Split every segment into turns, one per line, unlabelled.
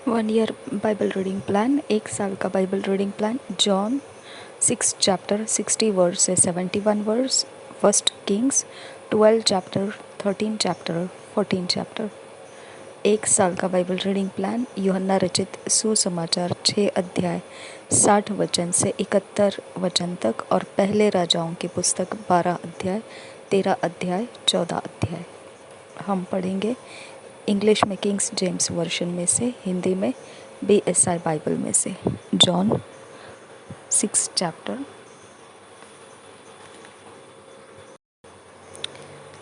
1 year Bible reading plan, 1 साल का Bible reading plan. John 6 chapter 60 verse से 71 verse. 1 Kings 12 chapter 13 chapter 14 chapter. 1 साल का बाइबल रीडिंग प्लान। यूहन्ना रचित सुसमाचार 6 अध्याय 60 वचन से 71 वचन तक और पहले राजाओं की पुस्तक 12 अध्याय 13 अध्याय 14 अध्याय। हम पढ़ेंगे इंग्लिश में किंग्स जेम्स वर्शन में से, हिंदी में BSI बाइबल में से। जॉन 6 चैप्टर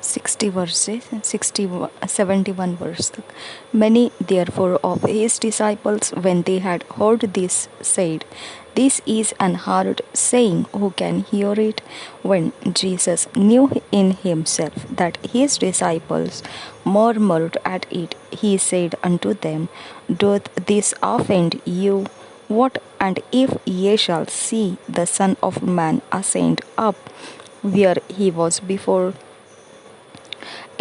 60 वर्स से 71 वर्स तक। Many therefore of his disciples, when they had heard this, said, This is an hard saying, who can hear it? When Jesus knew in himself that his disciples murmured at it, he said unto them, Doth this offend you? What and if ye shall see the Son of Man ascend up where he was before?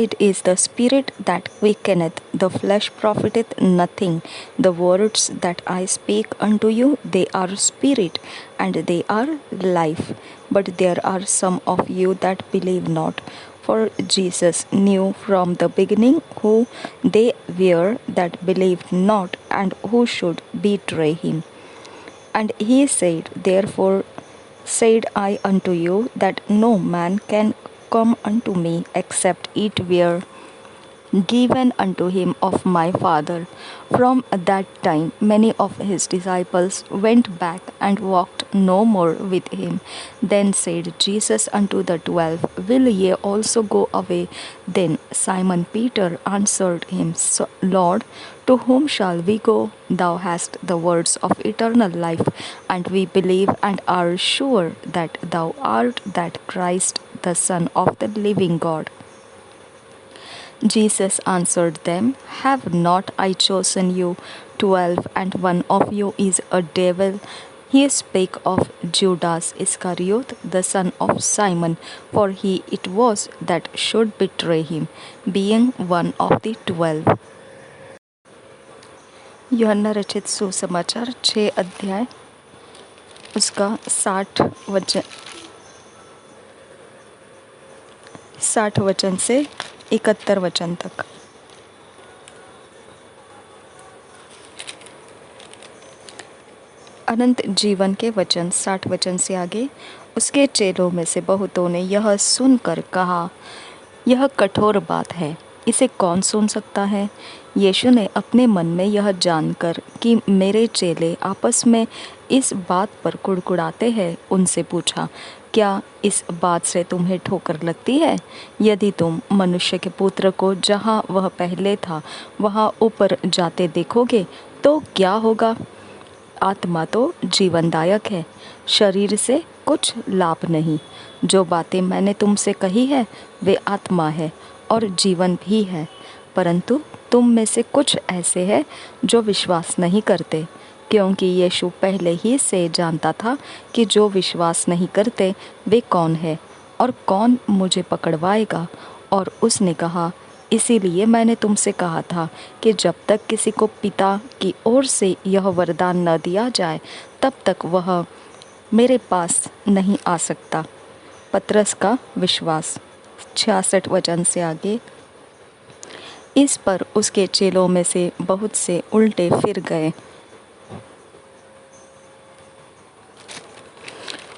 It is the Spirit that quickeneth, the flesh profiteth nothing. The words that I speak unto you, they are spirit, and they are life. But there are some of you that believe not. For Jesus knew from the beginning who they were that believed not, and who should betray him. And he said, Therefore said I unto you, that no man can come unto me, except it were given unto him of my Father. From that time many of his disciples went back and walked no more with him. Then said Jesus unto the 12, Will ye also go away? Then Simon Peter answered him, Lord, to whom shall we go? Thou hast the words of eternal life, and we believe and are sure that thou art that Christ, the Son of the living God. Jesus answered them, Have not I chosen you 12, and one of you is a devil? He spake of Judas Iscariot, the son of Simon, for he it was that should betray him, being one of the 12. यूहन्ना रचित सुसमाचार 6 अध्याय उसका 60 वचन से 71 वचन तक। अनंत जीवन के वचन 60 वचन से आगे। उसके चेलों में से बहुतों ने यह सुनकर कहा, यह कठोर बात है, इसे कौन सुन सकता है? यीशु ने अपने मन में यह जानकर कि मेरे चेले आपस में इस बात पर कुड़कुड़ाते हैं, उनसे पूछा, क्या इस बात से तुम्हें ठोकर लगती है? यदि तुम मनुष्य के पुत्र को जहाँ वह पहले था वहाँ ऊपर जाते देखोगे तो क्या होगा? आत्मा तो जीवनदायक है, शरीर से कुछ लाभ नहीं। जो बातें मैंने तुमसे कही है वे आत्मा है और जीवन भी है, परंतु तुम में से कुछ ऐसे हैं जो विश्वास नहीं करते। क्योंकि यीशु पहले ही से जानता था कि जो विश्वास नहीं करते वे कौन है और कौन मुझे पकड़वाएगा। और उसने कहा, इसीलिए मैंने तुमसे कहा था कि जब तक किसी को पिता की ओर से यह वरदान न दिया जाए तब तक वह मेरे पास नहीं आ सकता। पतरस का विश्वास 66 वचन से आगे। इस पर उसके चेलों में से बहुत से उल्टे फिर गए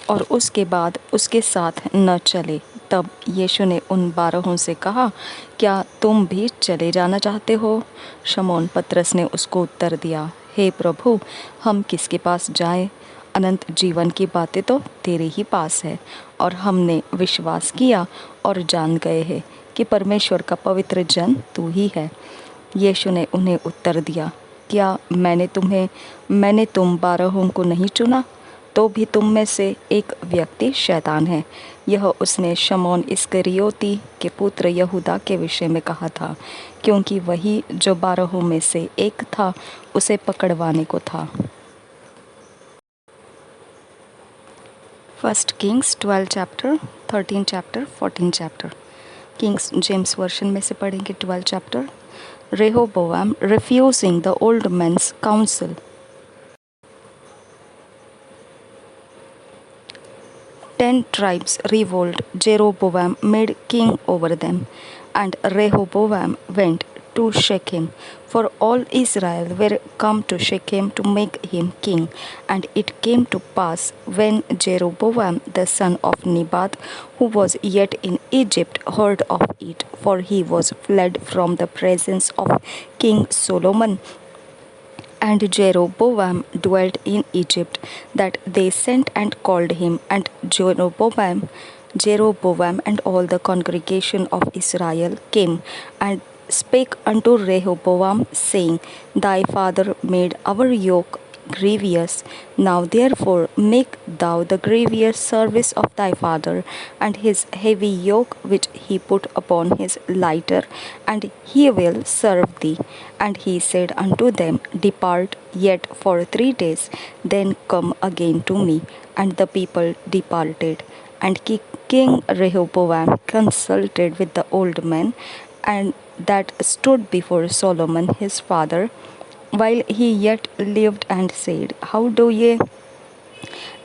और उसके बाद उसके साथ न चले। तब यीशु ने उन 12 से कहा, क्या तुम भी चले जाना चाहते हो? शमौन पतरस ने उसको उत्तर दिया, हे प्रभु, हम किसके पास जाएं? अनंत जीवन की बातें तो तेरे ही पास है, और हमने विश्वास किया और जान गए हैं कि परमेश्वर का पवित्र जन तू ही है। यीशु ने उन्हें उत्तर दिया, क्या मैंने तुम 12 को नहीं चुना? तो भी तुम में से एक व्यक्ति शैतान है। यह उसने शमौन इस्करियोती के पुत्र यहूदा के विषय में कहा था, क्योंकि वही जो 12 में से एक था उसे पकड़वाने को था। 1 Kings 12 chapter 13 chapter 14 chapter. Kings James version में से पढ़ेंगे 12 chapter. Rehoboam, refusing the old man's counsel. 10 tribes revolted. Jeroboam made king over them, and Rehoboam went to Shechem, for all Israel were come to Shechem to make him king. And it came to pass, when Jeroboam the son of Nebat, who was yet in Egypt, heard of it, for he was fled from the presence of King Solomon, and Jeroboam dwelt in Egypt, that they sent and called him. And Jeroboam and all the congregation of Israel came and spake unto Rehoboam, saying, Thy father made our yoke grievous. Now therefore make thou the grievous service of thy father, and his heavy yoke which he put upon his lighter, and he will serve thee. And he said unto them, Depart yet for 3 days, then come again to me. And the people departed. And King Rehoboam consulted with the old men, and that stood before Solomon his father, while he yet lived, and said, How do ye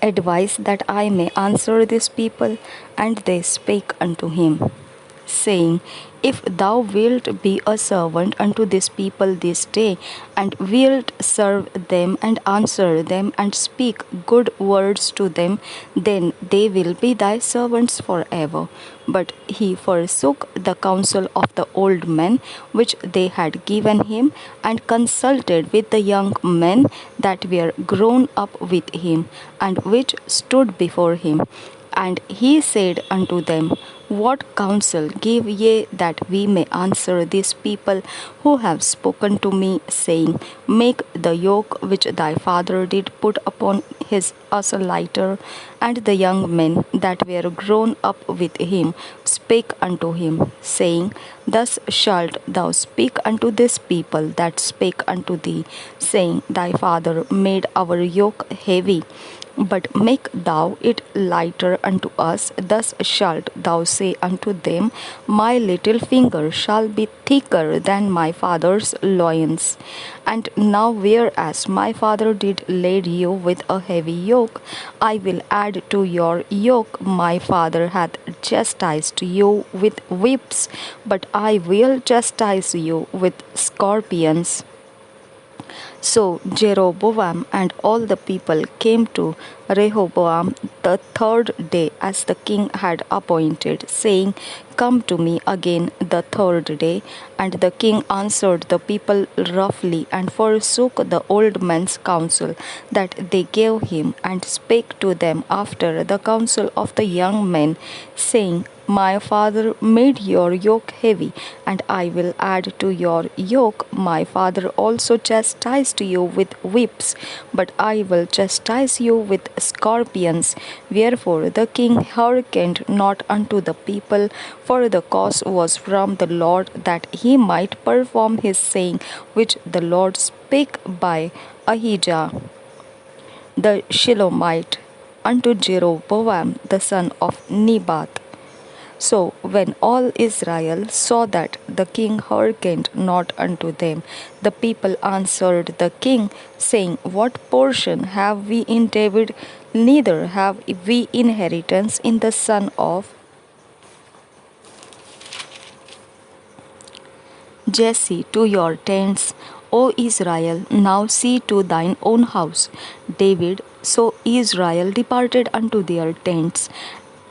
advise that I may answer this people? And they spake unto him, saying, If thou wilt be a servant unto this people this day, and wilt serve them and answer them, and speak good words to them, then they will be thy servants forever. But he forsook the counsel of the old men which they had given him, and consulted with the young men that were grown up with him, and which stood before him. And he said unto them, What counsel give ye that we may answer these people who have spoken to me, saying, Make the yoke which thy father did put upon his us lighter? And the young men that were grown up with him spake unto him, saying, Thus shalt thou speak unto this people that spake unto thee, saying, Thy father made our yoke heavy, but make thou it lighter unto us. Thus shalt thou say unto them, My little finger shall be thicker than my father's loins. And now whereas my father did lade you with a heavy yoke, I will add to your yoke. My father hath chastised you with whips, but I will chastise you with scorpions. So Jeroboam and all the people came to Rehoboam the 3rd day, as the king had appointed, saying, Come to me again the 3rd day. And the king answered the people roughly, and forsook the old men's counsel that they gave him, and spake to them after the counsel of the young men, saying, My father made your yoke heavy, and I will add to your yoke. My father also chastised you with whips, but I will chastise you with scorpions. Wherefore the king hearkened not unto the people, for the cause was from the Lord, that he might perform his saying which the Lord spake by Ahijah the Shilomite unto Jeroboam the son of Nebat. So when all Israel saw that the king hearkened not unto them, the people answered the king, saying, What portion have we in David? Neither have we inheritance in the son of Jesse. To your tents, O Israel, now see to thine own house. David. So Israel departed unto their tents.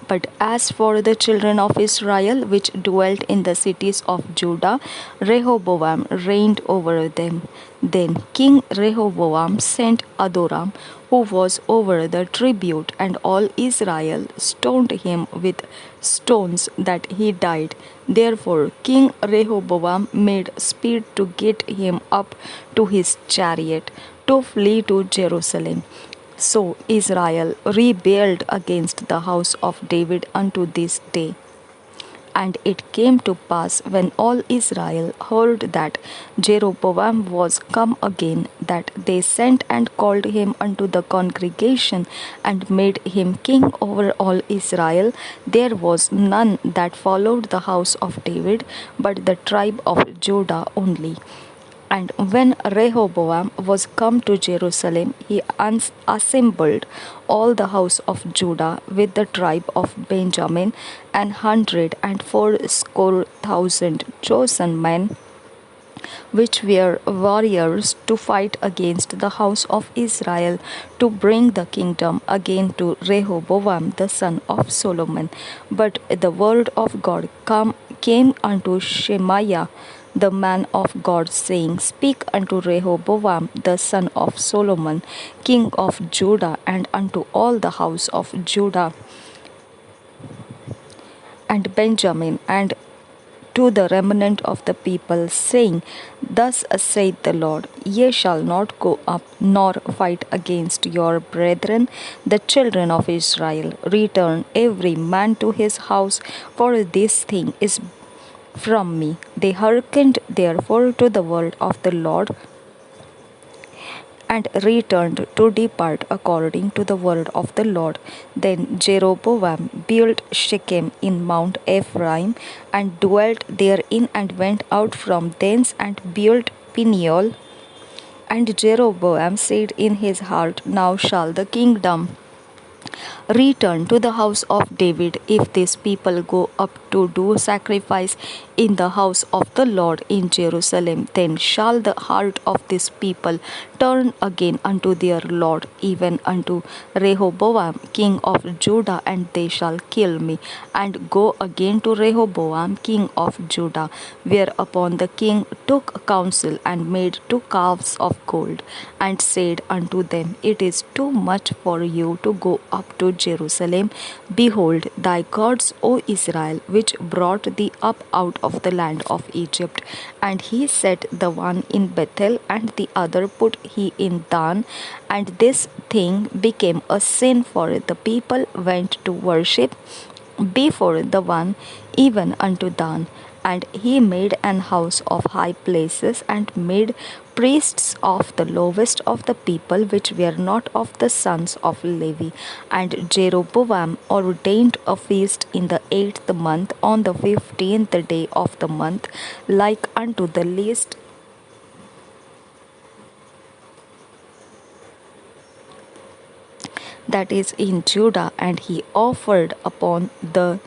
But as for the children of Israel which dwelt in the cities of Judah, Rehoboam reigned over them. Then King Rehoboam sent Adoram, who was over the tribute, and all Israel stoned him with stones that he died. Therefore King Rehoboam made speed to get him up to his chariot, to flee to Jerusalem. So Israel rebelled against the house of David unto this day. And it came to pass, when all Israel heard that Jeroboam was come again, that they sent and called him unto the congregation, and made him king over all Israel. There was none that followed the house of David, but the tribe of Judah only. And when Rehoboam was come to Jerusalem, he assembled all the house of Judah with the tribe of Benjamin, 180,000 chosen men, which were warriors, to fight against the house of Israel, to bring the kingdom again to Rehoboam the son of Solomon. But the word of God came unto Shemaiah the man of God, saying, Speak unto Rehoboam the son of Solomon, king of Judah, and unto all the house of Judah and Benjamin, and to the remnant of the people, saying, Thus saith the Lord, Ye shall not go up nor fight against your brethren, the children of Israel. Return every man to his house, for this thing is from me. They hearkened therefore to the word of the Lord, and returned to depart according to the word of the Lord. Then Jeroboam built Shechem in Mount Ephraim, and dwelt therein, and went out from thence, and built Peniel. And Jeroboam said in his heart, Now shall the kingdom return to the house of David. If this people go up to do sacrifice in the house of the Lord in Jerusalem, then shall the heart of this people turn again unto their Lord, even unto Rehoboam king of Judah, and they shall kill me, and go again to Rehoboam king of Judah. Whereupon the king took counsel, and made 2 calves of gold, and said unto them, It is too much for you to go up to Jerusalem. Behold, thy gods, O Israel, which brought thee up out of the land of Egypt. And he set the one in Bethel, and the other put he in Dan. And this thing became a sin, for the people went to worship before the one, even unto Dan. And he made an house of high places, and made priests of the lowest of the people, which were not of the sons of Levi. And Jeroboam ordained a feast in the 8th month, on the 15th day of the month, like unto the least that is in Judah, and he offered upon the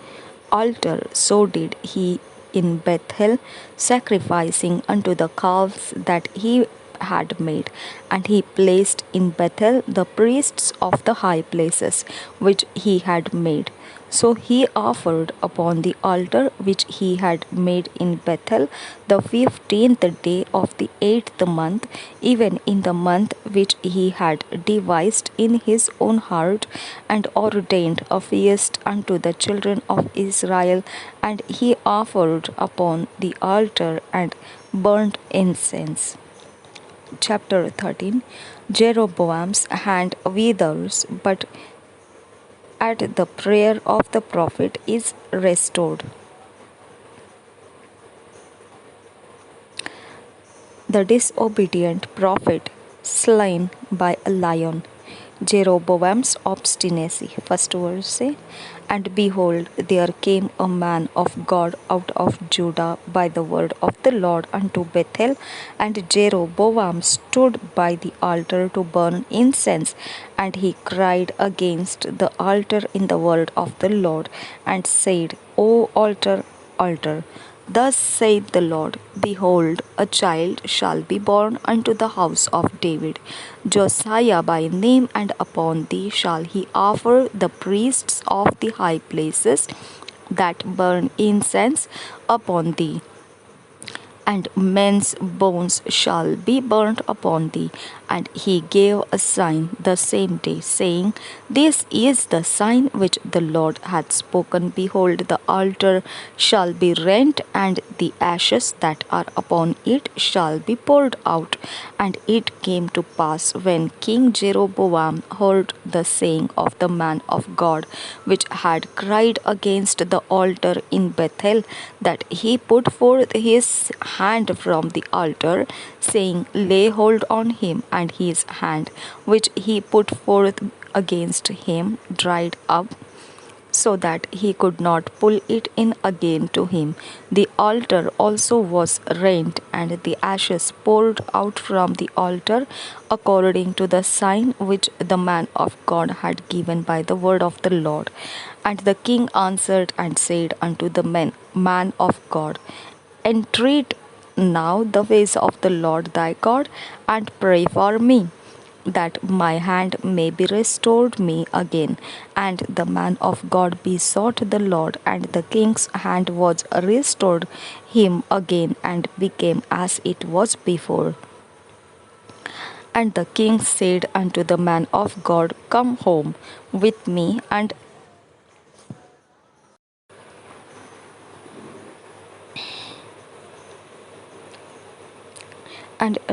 altar. So did he in Bethel, sacrificing unto the calves that he had made. And he placed in Bethel the priests of the high places which he had made. So he offered upon the altar which he had made in Bethel the 15th day of the 8th month, even in the month which he had devised in his own heart, and ordained a feast unto the children of Israel. And he offered upon the altar and burnt incense. Chapter 13. Jeroboam's hand withers, but at the prayer of the prophet is restored. The disobedient prophet slain by a lion. Jeroboam's obstinacy. First verse say, And behold, there came a man of God out of Judah by the word of the Lord unto Bethel, and Jeroboam stood by the altar to burn incense, and he cried against the altar in the word of the Lord, and said, O altar, altar, Thus saith the Lord, Behold, a child shall be born unto the house of David, Josiah by name, and upon thee shall he offer the priests of the high places that burn incense upon thee. And men's bones shall be burnt upon thee, And he gave a sign the same day, saying, This is the sign which the Lord hath spoken. Behold, the altar shall be rent, and the ashes that are upon it shall be poured out. And it came to pass, when King Jeroboam heard the saying of the man of God, which had cried against the altar in Bethel, that he put forth his hand from the altar, saying, Lay hold on him. And his hand, which he put forth against him, dried up, so that he could not pull it in again to him. The altar also was rent, and the ashes poured out from the altar, according to the sign which the man of God had given by the word of the Lord. And the king answered and said unto the man of God, Entreat now the ways of the Lord thy God, and pray for me, that my hand may be restored me again. And the man of God besought the Lord, and the king's hand was restored him again, and became as it was before. And the king said unto the man of God, Come home with me, and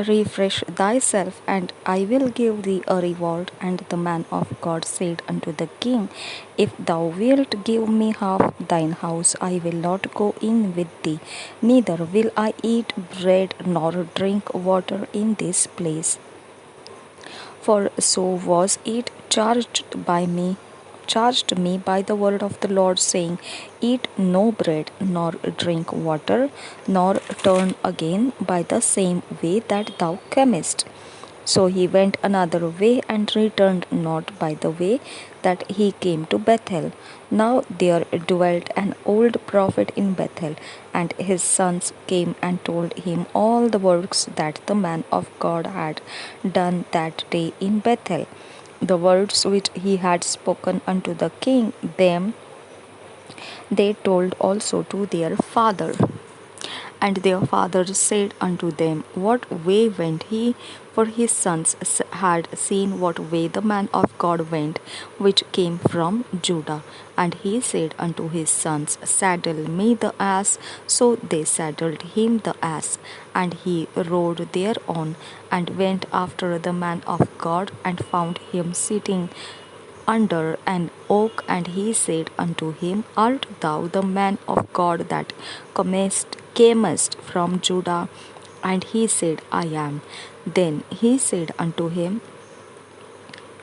refresh thyself, and I will give thee a reward. And the man of God said unto the king, If thou wilt give me half thine house, I will not go in with thee, neither will I eat bread nor drink water in this place. For so was it charged me by the word of the Lord, saying, Eat no bread, nor drink water, nor turn again by the same way that thou camest. So he went another way, and returned not by the way that he came to Bethel. Now there dwelt an old prophet in Bethel, and his sons came and told him all the works that the man of God had done that day in Bethel, the words which he had spoken unto the king. Them they told also to their father. And their father said unto them, What way went he? For his sons had seen what way the man of God went, which came from Judah. And he said unto his sons, Saddle me the ass. So they saddled him the ass, and he rode thereon, and went after the man of God, and found him sitting under an oak. And he said unto him, Art thou the man of God that camest from Judah? And he said, I am. Then he said unto him,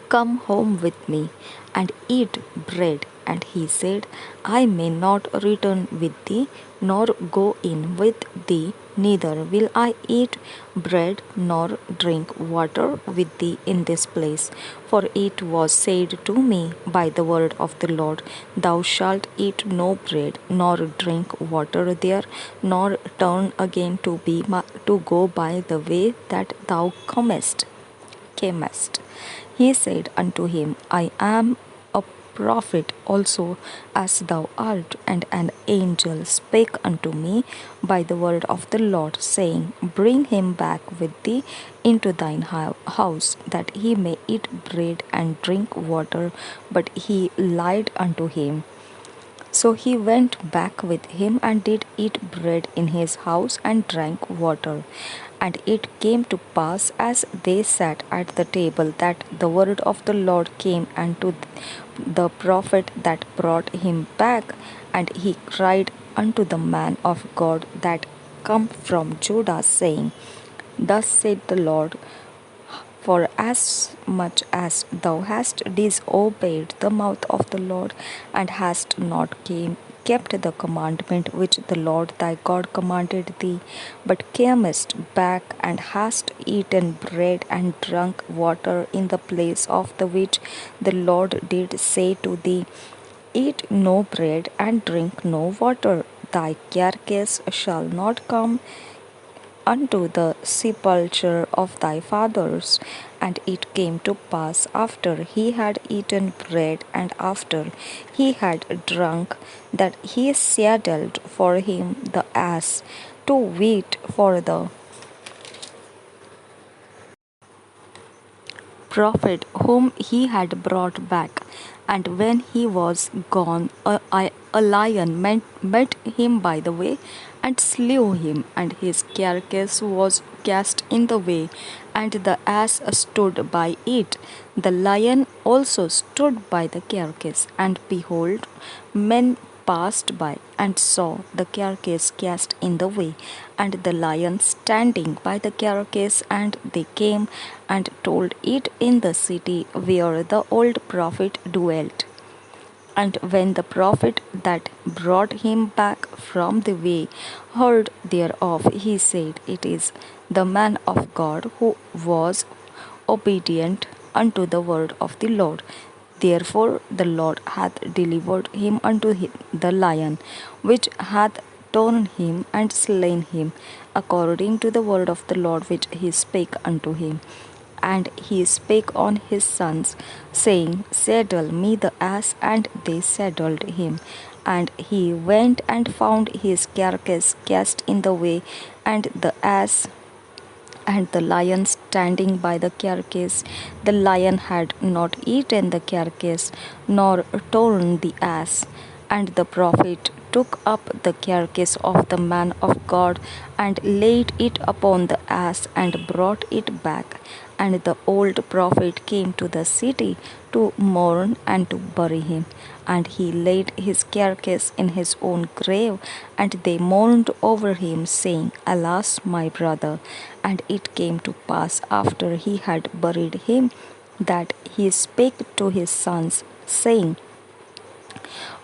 Come home with me, and eat bread. And he said, I may not return with thee, nor go in with thee, neither will I eat bread nor drink water with thee in this place. For it was said to me by the word of the Lord, Thou shalt eat no bread nor drink water there, nor turn again to go by the way that thou camest. He said unto him, I am a prophet also as thou art. And an angel spake unto me by the word of the Lord, saying, Bring him back with thee into thine house, that he may eat bread and drink water. But he lied unto him. So he went back with him, and did eat bread in his house, and drank water. And it came to pass, as they sat at the table, that the word of the Lord came unto the prophet that brought him back. And he cried unto the man of God that come from Judah, saying, Thus said the Lord, For as much as thou hast disobeyed the mouth of the Lord, and hast not kept the commandment which the Lord thy God commanded thee, but camest back, and hast eaten bread and drunk water in the place of the which the Lord did say to thee, Eat no bread and drink no water, thy carcass shall not come unto the sepulchre of thy fathers. And it came to pass, after he had eaten bread, and after he had drunk, that he saddled for him the ass, to wait for the prophet whom he had brought back. And when he was gone, a lion met him by the way and slew him, and his carcass was cast in the way, and the ass stood by it. The lion also stood by the carcass, and behold, men passed by and saw the carcass cast in the way, and the lion standing by the carcass, and they came and told it in the city where the old prophet dwelt. And when the prophet that brought him back from the way heard thereof, he said, It is the man of God who was obedient unto the word of the Lord. Therefore the Lord hath delivered him unto the lion, which hath torn him and slain him, according to the word of the Lord which he spake unto him. And he spake on his sons, saying, Saddle me the ass. And they saddled him. And he went and found his carcass cast in the way, and the ass and the lion standing by the carcass. The lion had not eaten the carcass, nor torn the ass. And the prophet took up the carcass of the man of God, and laid it upon the ass, and brought it back. And the old prophet came to the city to mourn and to bury him. And he laid his carcass in his own grave, and they mourned over him, saying, Alas, my brother! And it came to pass after he had buried him, that he spake to his sons, saying,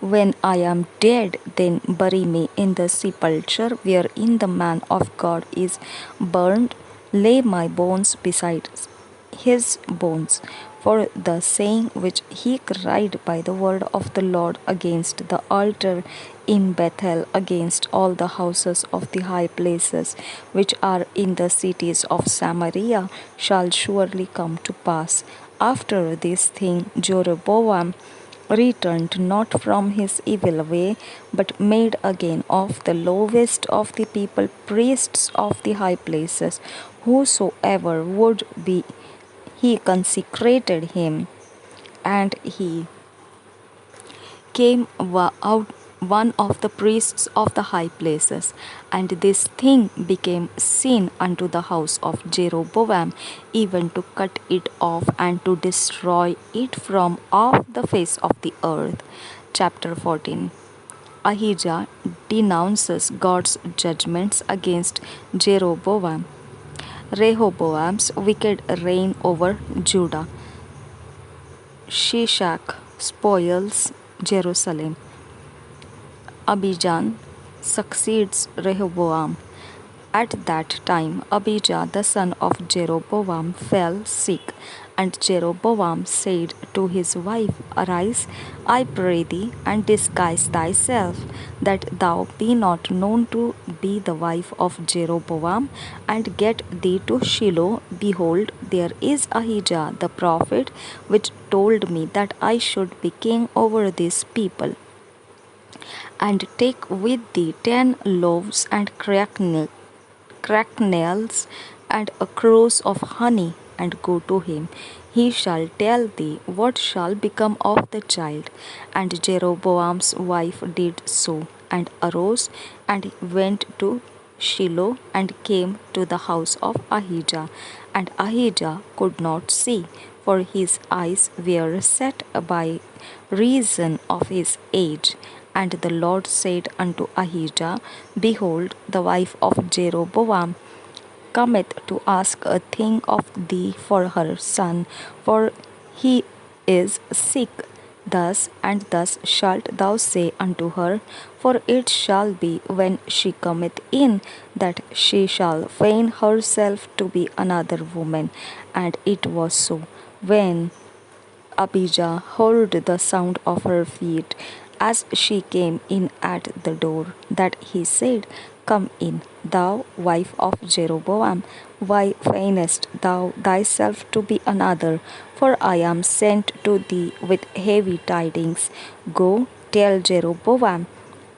When I am dead, then bury me in the sepulchre wherein the man of God is burned. Lay my bones beside his bones. For the saying which he cried by the word of the Lord against the altar in Bethel, against all the houses of the high places which are in the cities of Samaria, shall surely come to pass. After this thing, Jeroboam returned not from his evil way, but made again of the lowest of the people priests of the high places. Whosoever would be, he consecrated him, and he came out one of the priests of the high places. And this thing became sin unto the house of Jeroboam, even to cut it off and to destroy it from off the face of the earth. Chapter 14. Ahijah denounces God's judgments against Jeroboam. Rehoboam's wicked reign over Judah. Shishak spoils Jerusalem. Abijah succeeds Rehoboam. At that time, Abijah the son of Jeroboam fell sick, and Jeroboam said to his wife, Arise, I pray thee, and disguise thyself, that thou be not known to be the wife of Jeroboam, and get thee to Shiloh. Behold, there is Ahijah the prophet, which told me that I should be king over this people. And take with thee 10 loaves and cracknels and a cruse of honey, and go to him. He shall tell thee what shall become of the child. And Jeroboam's wife did so, and arose and went to Shiloh, and came to the house of Ahijah. And Ahijah could not see, for his eyes were set by reason of his age. And the Lord said unto Ahijah, Behold, the wife of Jeroboam cometh to ask a thing of thee for her son, for he is sick. Thus and thus shalt thou say unto her, for it shall be when she cometh in, that she shall feign herself to be another woman. And it was so, when Abijah heard the sound of her feet, as she came in at the door, that he said, Come in, thou wife of Jeroboam. Why feignest thou thyself to be another? For I am sent to thee with heavy tidings. Go, tell Jeroboam,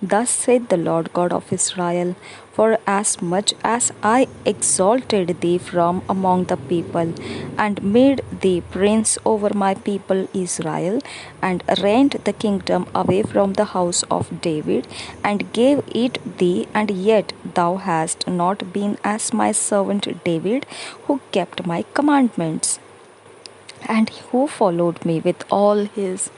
Thus saith the Lord God of Israel, for as much as I exalted thee from among the people, and made thee prince over my people Israel, and rent the kingdom away from the house of David, and gave it thee, and yet thou hast not been as my servant David, who kept my commandments, and who followed me with all his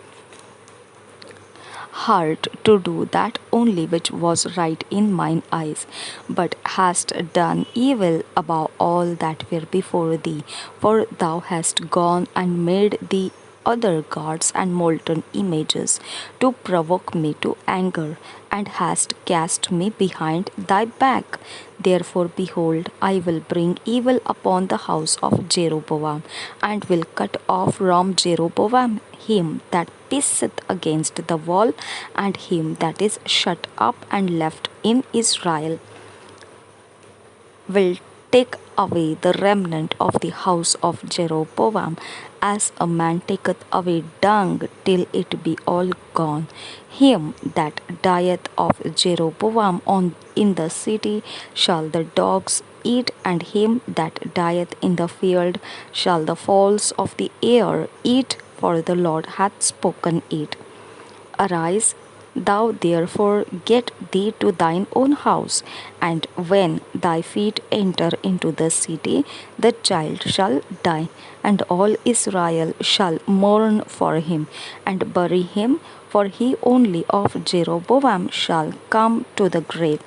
heart to do that only which was right in mine eyes, but hast done evil above all that were before thee, for thou hast gone and made thee other gods and molten images to provoke me to anger, and hast cast me behind thy back. Therefore, behold, I will bring evil upon the house of Jeroboam, and will cut off from Jeroboam him that pisseth against the wall, and him that is shut up and left in Israel will take away the remnant of the house of Jeroboam, as a man taketh away dung till it be all gone. Him that dieth of Jeroboam in the city shall the dogs eat, and him that dieth in the field shall the fowls of the air eat, for the Lord hath spoken it. Arise, thou therefore get thee to thine own house, and when thy feet enter into the city, the child shall die, and all Israel shall mourn for him, and bury him, for he only of Jeroboam shall come to the grave,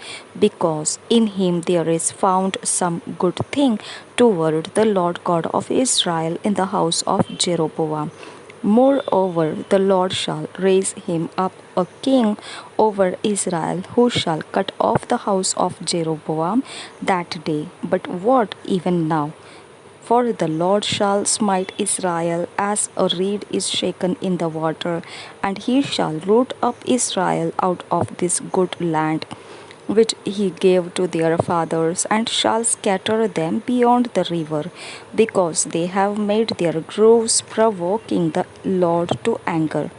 because in him there is found some good thing toward the Lord God of Israel in the house of Jeroboam. Moreover, the Lord shall raise him up a king over Israel, who shall cut off the house of Jeroboam that day. But what even now? For the Lord shall smite Israel as a reed is shaken in the water, and he shall root up Israel out of this good land which he gave to their fathers, and shall scatter them beyond the river, because they have made their groves provoking the Lord to anger.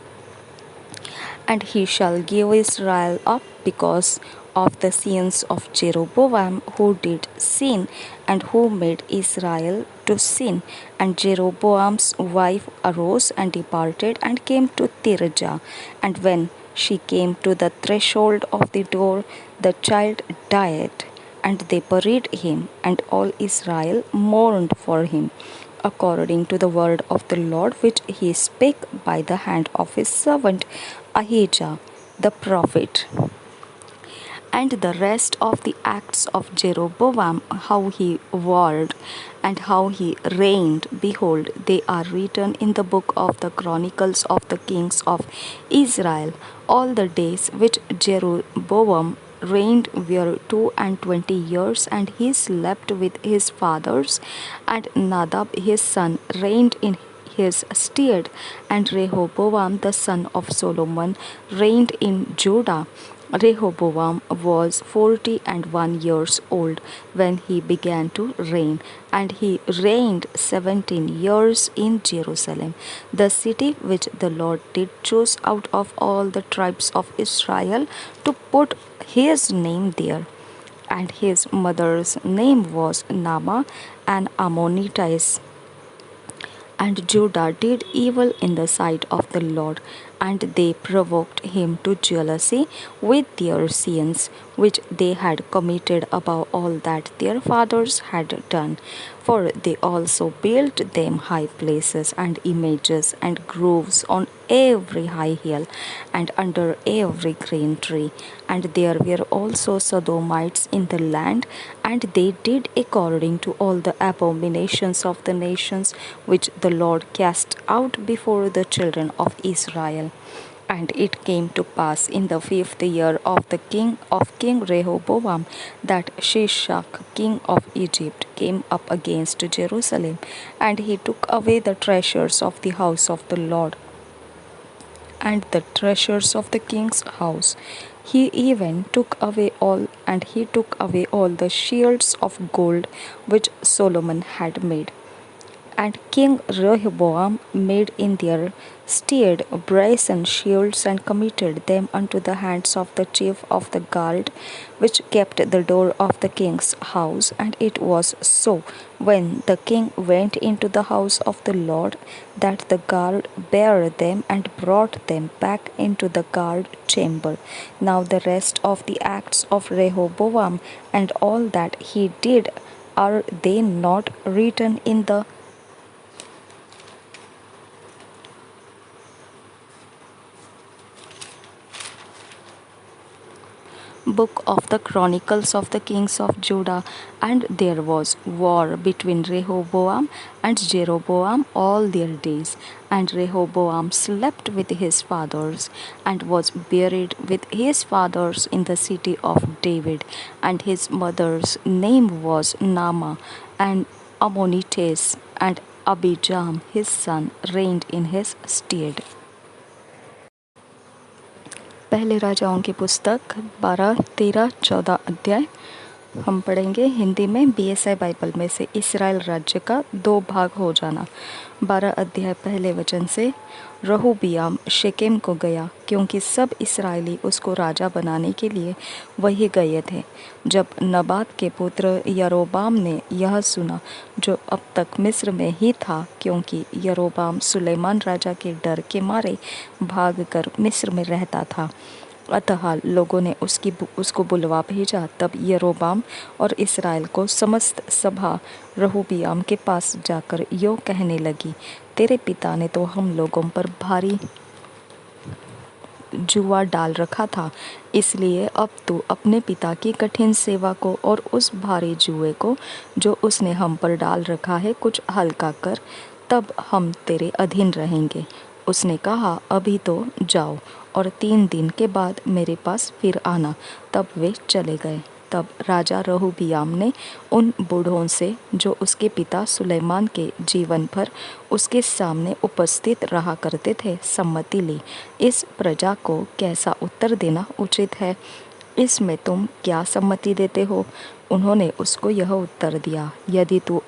And he shall give Israel up because of the sins of Jeroboam, who did sin, and who made Israel to sin. And Jeroboam's wife arose and departed, and came to Tirzah. And when she came to the threshold of the door, the child died, and they buried him, and all Israel mourned for him, according to the word of the Lord which he spake by the hand of his servant Ahijah the prophet. And the rest of the acts of Jeroboam, how he warred and how he reigned, behold, they are written in the book of the Chronicles of the kings of Israel. All the days which Jeroboam reigned were 22 years, and he slept with his fathers, and Nadab his son reigned in his stead, and Rehoboam the son of Solomon reigned in Judah. Rehoboam was 41 years old when he began to reign, and he reigned 17 years in Jerusalem, the city which the Lord did choose out of all the tribes of Israel to put his name there. And his mother's name was Naamah, an Ammonitess. And Judah did evil in the sight of the Lord, and they provoked him to jealousy with their sins, which they had committed above all that their fathers had done. For they also built them high places and images and groves on every high hill and under every green tree. And there were also Sodomites in the land, and they did according to all the abominations of the nations which the Lord cast out before the children of Israel. And it came to pass in the 5th year of the King Rehoboam that Shishak king of Egypt came up against Jerusalem, and he took away the treasures of the house of the Lord and the treasures of the king's house. He even took away all, and he took away all the shields of gold which Solomon had made. And King Rehoboam made in their stead brazen shields and committed them unto the hands of the chief of the guard, which kept the door of the king's house. And it was so, when the king went into the house of the Lord, that the guard bare them and brought them back into the guard chamber. Now the rest of the acts of Rehoboam and all that he did, are they not written in the book of the Chronicles of the Kings of Judah? And there was war between Rehoboam and Jeroboam all their days. And Rehoboam slept with his fathers, and was buried with his fathers in the city of David. And his mother's name was Naamah, and Ammonites, and Abijam his son reigned in his stead. पहले राजाओं की पुस्तक 12, 13, 14 अध्याय हम पढ़ेंगे हिंदी में BSI Bible में से। इसराइल राज्य का 2 भाग हो जाना। 12 अध्याय पहले वचन से। रहोबियाम शेकेम को गया, क्योंकि सब इसराइली उसको राजा बनाने के लिए वही गए थे। जब नबात के पुत्र यरोबाम ने यह सुना, जो अब तक मिस्र में ही था, क्योंकि यरोबाम सुलेमान राजा के डर के मारे भागकर मिस्र में रहता था, अतः लोगों ने उसको बुलवा भेजा। तब यरोबाम और इसराइल को समस्त सभा रहोबियाम के पास जाकर यो कहने लगी, तेरे पिता ने तो हम लोगों पर भारी जुआ डाल रखा था, इसलिए अब तू अपने पिता की कठिन सेवा को और उस भारी जुए को जो उसने हम पर डाल रखा है कुछ हल्का कर, तब हम तेरे अधीन रहेंगे। उसने कहा, अभी तो जाओ और 3 दिन के बाद मेरे पास फिर आना। तब वे चले गए। तब राजा रहोबियाम ने उन बूढ़ों से, जो उसके पिता सुलेमान के जीवन भर उसके सामने उपस्थित रहा करते थे, सम्मति ली। इस प्रजा को कैसा उत्तर देना उचित है? इसमें तुम क्या सम्मति देते हो? उन्होंने उसको यह उत्तर दिया, यदि तू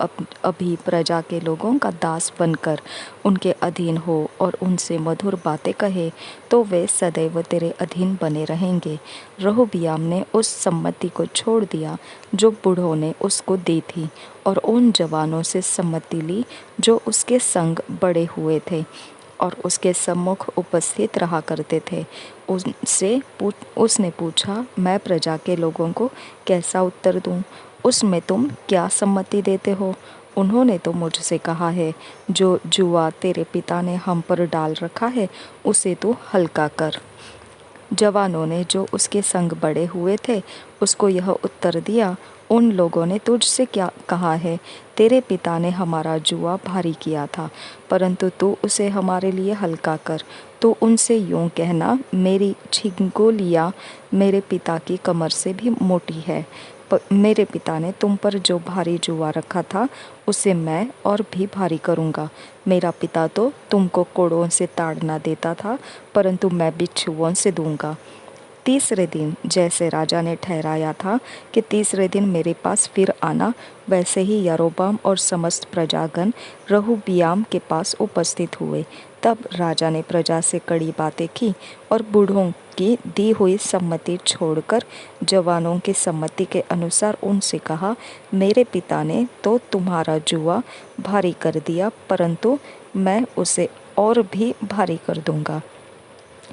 अभी प्रजा के लोगों का दास बनकर उनके अधीन हो और उनसे मधुर बातें कहे, तो वे सदैव तेरे अधीन बने रहेंगे। रहोबियाम ने उस सम्मति को छोड़ दिया जो बूढ़ों ने उसको दी थी, और उन जवानों से सम्मति ली जो उसके संग बड़े हुए थे और उसके सम्मुख उपस्थित रहा करते थे। उसने पूछा, मैं प्रजा के लोगों को कैसा उत्तर दूं? उसमें तुम क्या सम्मति देते हो? उन्होंने तो मुझसे कहा है, जो जुआ तेरे पिता ने हम पर डाल रखा है, उसे तू हल्का कर। जवानों ने, जो उसके संग बड़े हुए थे, उसको यह उत्तर दिया, उन लोगों ने तुझसे क्या कहा है? तेरे पिता ने हमारा जुआ भारी किया था, परंतु तू उसे हमारे लिए हल्का कर। तो उनसे यूँ कहना, मेरी छिंगोलिया मेरे पिता की कमर से भी मोटी है। मेरे पिता ने तुम पर जो भारी जुआ रखा था, उसे मैं और भी भारी करूँगा। मेरा पिता तो तुमको कोड़ों से ताड़ना देता था, परंतु मैं बिच्छुओं से दूंगा। तीसरे दिन, जैसे राजा ने ठहराया था कि तीसरे दिन मेरे पास फिर आना, वैसे ही यारोबाम और समस्त प्रजागण रहोबियाम के पास उपस्थित हुए। तब राजा ने प्रजा से कड़ी बातें की और बूढ़ों की दी हुई सम्मति छोड़कर जवानों की सम्मति के अनुसार उनसे कहा, मेरे पिता ने तो तुम्हारा जुआ भारी कर दिया, परंतु मैं उसे और भी भारी कर दूंगा।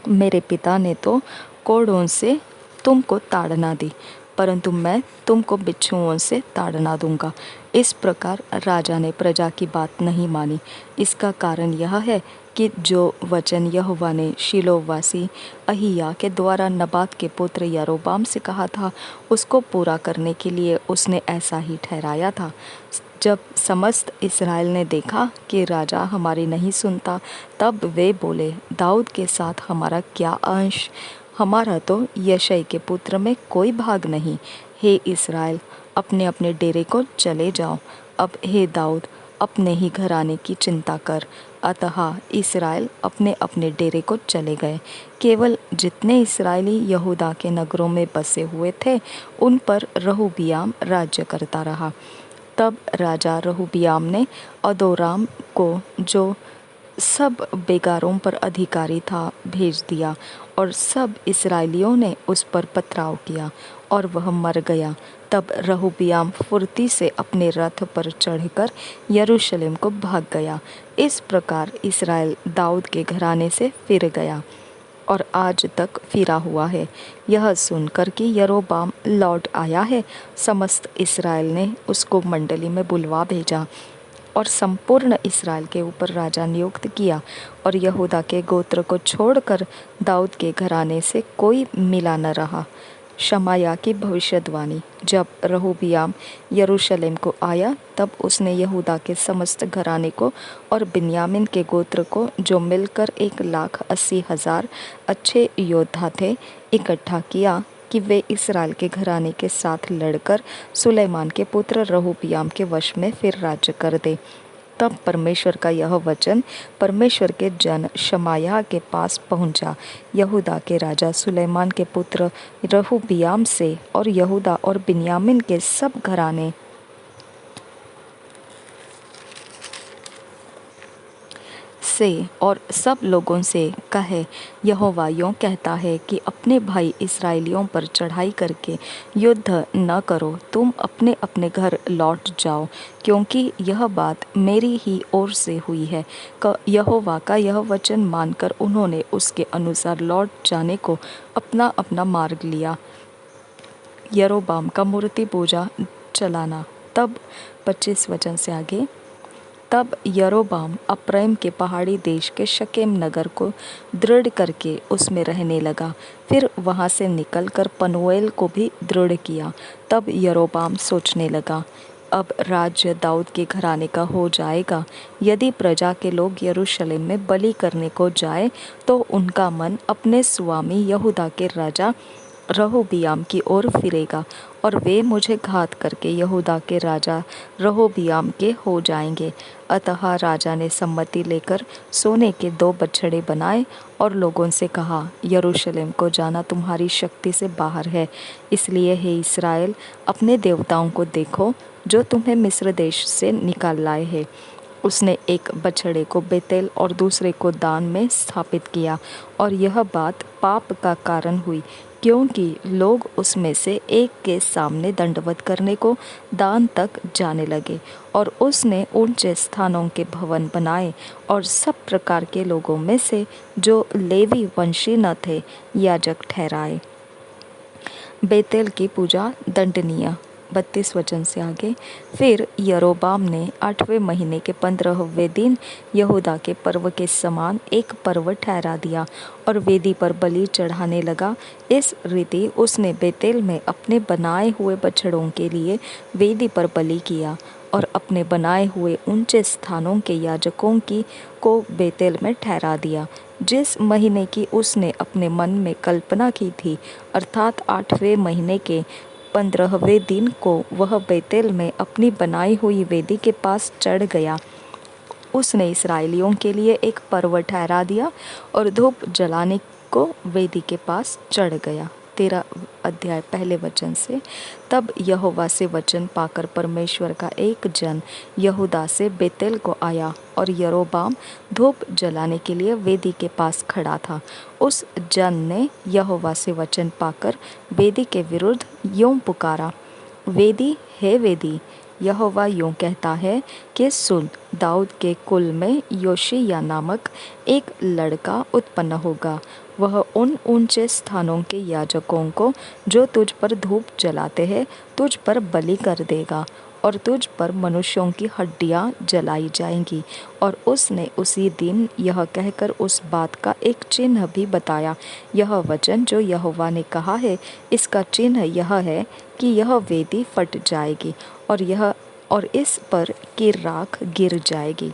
मेरे पिता ने तो कोड़ों से तुमको ताड़ना दी, परंतु मैं तुमको बिच्छुओं से ताड़ना दूंगा। इस प्रकार राजा ने प्रजा की बात नहीं मानी। इसका कारण यह है कि जो वचन यहोवा ने शीलोवासी अहिय्याह के द्वारा नबात के पुत्र यारोबाम से कहा था, उसको पूरा करने के लिए उसने ऐसा ही ठहराया था। जब समस्त इस्राएल ने देखा कि राजा हमारी नहीं सुनता, तब वे बोले, दाऊद के साथ हमारा क्या अंश? हमारा तो यशै के पुत्र में कोई भाग नहीं। हे इस्राएल, अपने अपने डेरे को चले जाओ। अब हे दाऊद, अपने ही घराने की चिंता कर। अतः इस्राएल अपने अपने डेरे को चले गए। केवल जितने इस्राएली यहूदा के नगरों में बसे हुए थे, उन पर रहोबियाम राज्य करता रहा। तब राजा रहोबियाम ने अदोराम को, जो सब बेगारों पर अधिकारी था, भेज दिया और सब इस्राएलियों ने उस पर पथराव किया और वह मर गया। तब रहोबियाम फुर्ती से अपने रथ पर चढ़कर यरूशलेम को भाग गया। इस प्रकार इस्राएल दाऊद के घराने से फिर गया और आज तक फिरा हुआ है। यह सुनकर कि यरोबाम लौट आया है, समस्त इस्राएल ने उसको मंडली में बुलवा भेजा और संपूर्ण इस्राएल के ऊपर राजा नियुक्त किया। और यहूदा के गोत्र को छोड़कर दाऊद के घराने से कोई मिला न रहा। शमाया की भविष्यवाणी। जब रहोबियाम यरूशलेम को आया, तब उसने यहूदा के समस्त घराने को और बिन्यामीन के गोत्र को, जो मिलकर 1,80,000 अच्छे योद्धा थे, इकट्ठा किया कि वे इस्राएल के घराने के साथ लड़कर सुलैमान के पुत्र रहोबियाम के वश में फिर राज्य कर दे। तब परमेश्वर का यह वचन परमेश्वर के जन शमाया के पास पहुंचा, यहूदा के राजा सुलैमान के पुत्र रहोबियाम से और यहूदा और बिन्यामीन के सब घराने से और सब लोगों से कहे, यहोवा यों कहता है कि अपने भाई इस्राएलियों पर चढ़ाई करके युद्ध न करो, तुम अपने अपने घर लौट जाओ, क्योंकि यह बात मेरी ही ओर से हुई है। यहोवा का यह वचन मानकर उन्होंने उसके अनुसार लौट जाने को अपना अपना मार्ग लिया। यरोबाम का मूर्ति पूजा चलाना। तब 25 वचन से आगे, तब यरोबाम अप्रैम के पहाड़ी देश के शकेम नगर को दृढ़ करके उसमें रहने लगा। फिर वहाँ से निकलकर पनूएल को भी दृढ़ किया। तब यरोबाम सोचने लगा, अब राज्य दाऊद के घराने का हो जाएगा। यदि प्रजा के लोग यरूशलेम में बलि करने को जाए, तो उनका मन अपने स्वामी यहूदा के राजा रहोबियाम की ओर फिरेगा और वे मुझे घात करके यहूदा के राजा रहोबियाम के हो जाएंगे। अतः राजा ने सम्मति लेकर सोने के 2 बछड़े बनाए और लोगों से कहा, यरूशलेम को जाना तुम्हारी शक्ति से बाहर है। इसलिए हे इस्राएल, अपने देवताओं को देखो जो तुम्हें मिस्र देश से निकाल लाए हैं। उसने एक बछड़े को बेतेल और दूसरे को दान में स्थापित किया और यह बात पाप का कारण हुई, क्योंकि लोग उसमें से एक के सामने दंडवत करने को दान तक जाने लगे। और उसने ऊंचे स्थानों के भवन बनाए और सब प्रकार के लोगों में से जो लेवी वंशी न थे याजक ठहराए। बेतेल की पूजा दंडनीय। 32 वचन से आगे, फिर यरोबाम ने 8वें महीने के 15वें दिन यहूदा के पर्व के समान एक पर्व ठहरा दिया और वेदी पर बलि चढ़ाने लगा। इस रीति उसने बेतेल में अपने बनाए हुए बछड़ों के लिए वेदी पर बलि किया और अपने बनाए हुए ऊंचे स्थानों के याजकों की को बेतेल में ठहरा दिया। जिस महीने की उसने अपने मन में कल्पना की थी, अर्थात 8वें महीने के 15वें दिन को वह बेतेल में अपनी बनाई हुई वेदी के पास चढ़ गया। उसने इस्राएलियों के लिए एक पर्व ठहरा दिया और धूप जलाने को वेदी के पास चढ़ गया। 13 अध्याय पहले वचन से, तब यहोवा से वचन पाकर परमेश्वर का एक जन यहूदा से बेतेल को आया और यरोबाम धूप जलाने के लिए वेदी के पास खड़ा था। उस जन ने यहोवा से वचन पाकर वेदी के विरुद्ध यूं पुकारा, वेदी हे वेदी, यहोवा यूं कहता है कि सुन, दाऊद के कुल में योशिय्याह नामक एक लड़का उत्पन्न होगा। वह उन ऊंचे स्थानों के याजकों को जो तुझ पर धूप जलाते हैं तुझ पर बलि कर देगा और तुझ पर मनुष्यों की हड्डियां जलाई जाएंगी। और उसने उसी दिन यह कहकर उस बात का एक चिन्ह भी बताया, यह वचन जो यहोवा ने कहा है, इसका चिन्ह यह है कि यह वेदी फट जाएगी और इस पर की राख गिर जाएगी।